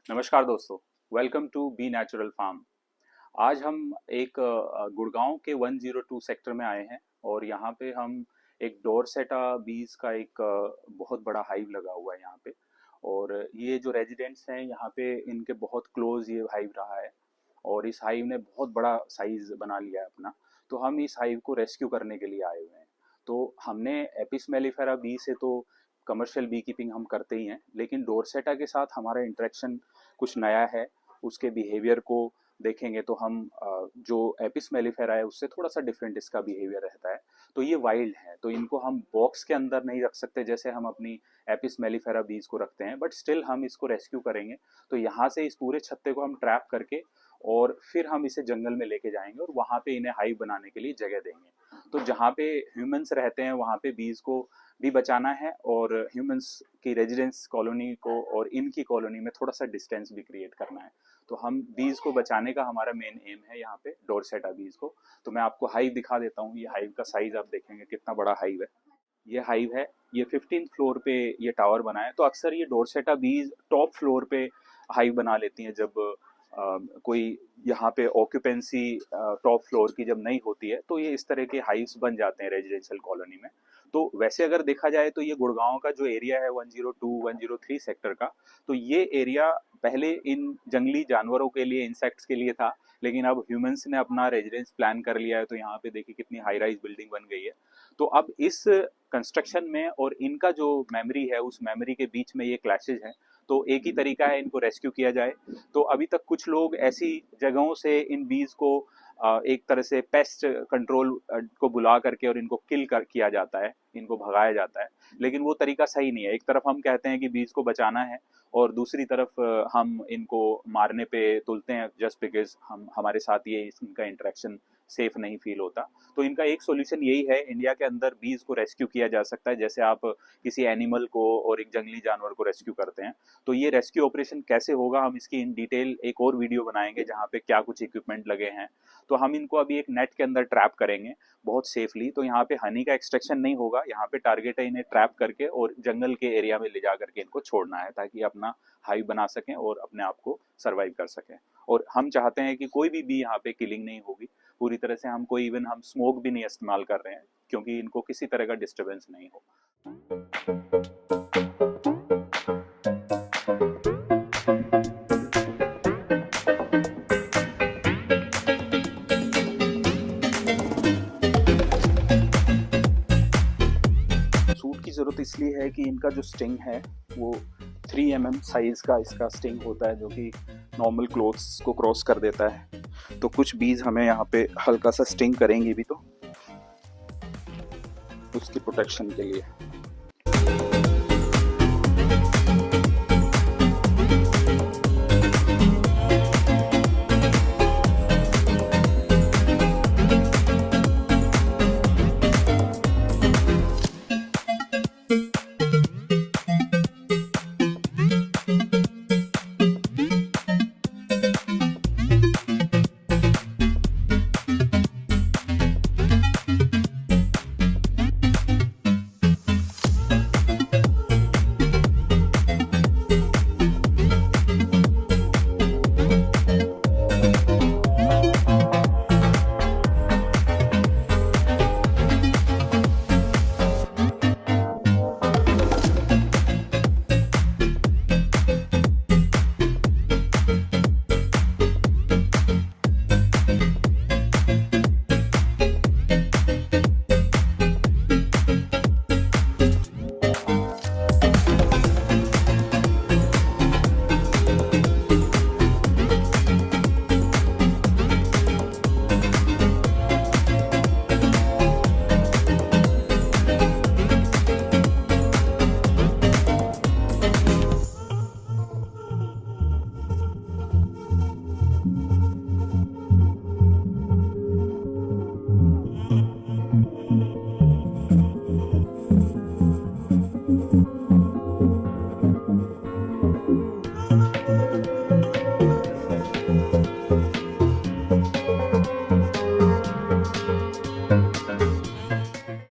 नमस्कार दोस्तों। Welcome to Be Natural Farm. आज हम एक गुड़गांव के 102 सेक्टर में आए हैं और यहाँ पे हम एक डोरसेटा बीज का एक बहुत बड़ा हाइव लगा हुआ है यहाँ पे। और ये जो रेजिडेंट्स हैं यहाँ पे इनके बहुत क्लोज ये हाइव रहा है और इस हाइव ने बहुत बड़ा साइज बना लिया है अपना। तो हम इस हाइव को रेस्क्यू करने के लिए आए हुए हैं। तो हमने एपिस मेलिफेरा बी से तो कमर्शियल बी कीपिंग हम करते ही हैं, लेकिन डोरसेटा के साथ हमारा इंटरेक्शन कुछ नया है। उसके बिहेवियर को देखेंगे तो हम जो एपिस मेलिफेरा है उससे थोड़ा सा डिफरेंट इसका बिहेवियर रहता है। तो ये वाइल्ड है, तो इनको हम बॉक्स के अंदर नहीं रख सकते जैसे हम अपनी एपिस मेलिफेरा बीज को रखते हैं, बट स्टिल हम इसको रेस्क्यू करेंगे। तो यहाँ से इस पूरे छत्ते को हम ट्रैप करके और फिर हम इसे जंगल में लेके जाएंगे और वहाँ पे इन्हें हाइव बनाने के लिए जगह देंगे। तो जहाँ पे ह्यूमंस रहते हैं वहाँ पे बीज को भी बचाना है और ह्यूमंस की रेजिडेंस कॉलोनी को और इनकी कॉलोनी में थोड़ा सा डिस्टेंस भी क्रिएट करना है। तो हम बीज को बचाने का हमारा मेन एम है यहाँ पे डोरसेटा बीज को। तो मैं आपको हाइव दिखा देता हूँ। ये हाइव का साइज आप देखेंगे कितना बड़ा हाइव है। ये हाइव है, ये 15th फ्लोर पे ये टावर बना है। तो अक्सर ये डोरसेटा बीज टॉप फ्लोर पे हाइव बना लेती हैं जब कोई यहाँ पे ऑक्यूपेंसी टॉप फ्लोर की जब नहीं होती है, तो ये इस तरह के हाइव्स बन जाते हैं रेजिडेंशियल कॉलोनी में। तो वैसे अगर देखा जाए तो ये गुड़गांव का जो एरिया है 102 103 सेक्टर का, तो ये एरिया पहले इन जंगली जानवरों के लिए, इंसेक्ट्स के लिए था, लेकिन अब ह्यूमंस ने अपना रेजिडेंस प्लान कर लिया है। तो यहाँ पे देखिए कितनी हाई राइज बिल्डिंग बन गई है। तो अब इस कंस्ट्रक्शन में और इनका जो मेमोरी है उस मेमोरी के बीच में ये क्लैशेज हैं। तो एक ही तरीका है इनको रेस्क्यू किया जाए। तो अभी तक कुछ लोग ऐसी जगहों से इन बीज को एक तरह से पेस्ट कंट्रोल को बुला करके और इनको किया जाता है, इनको भगाया जाता है, लेकिन वो तरीका सही नहीं है। एक तरफ हम कहते हैं कि बीज को बचाना है और दूसरी तरफ हम इनको मारने पे तुलते हैं जस्ट बिकॉज हम हमारे साथ ये इनका इंटरेक्शन सेफ नहीं फील होता। तो इनका एक सॉल्यूशन यही है, इंडिया के अंदर बीज को रेस्क्यू किया जा सकता है जैसे आप किसी एनिमल को और एक जंगली जानवर को रेस्क्यू करते हैं। तो ये रेस्क्यू ऑपरेशन कैसे होगा हम इसकी इन डिटेल एक और वीडियो बनाएंगे जहाँ पे क्या कुछ इक्विपमेंट लगे हैं। तो हम इनको अभी एक नेट के अंदर ट्रैप करेंगे बहुत सेफली। तो यहाँ पे हनी का एक्सट्रैक्शन नहीं होगा, यहाँ पे टारगेट है इन्हें ट्रैप करके और जंगल के एरिया में ले जा करके इनको छोड़ना है ताकि अपना हाइव बना सकें और अपने आप को सर्वाइव कर सकें। और हम चाहते हैं कि कोई भी यहाँ पे किलिंग नहीं होगी पूरी तरह से। हम कोई इवन हम स्मोक भी नहीं इस्तेमाल कर रहे हैं क्योंकि इनको किसी तरह का डिस्टर्बेंस नहीं हो। सूट की ज़रूरत इसलिए है कि इनका जो स्टिंग है वो 3 mm साइज़ का इसका स्टिंग होता है जो कि नॉर्मल क्लोथ्स को क्रॉस कर देता है। तो कुछ बीज हमें यहाँ पे हल्का सा स्टिंग करेंगी भी, तो उसकी प्रोटेक्शन के लिए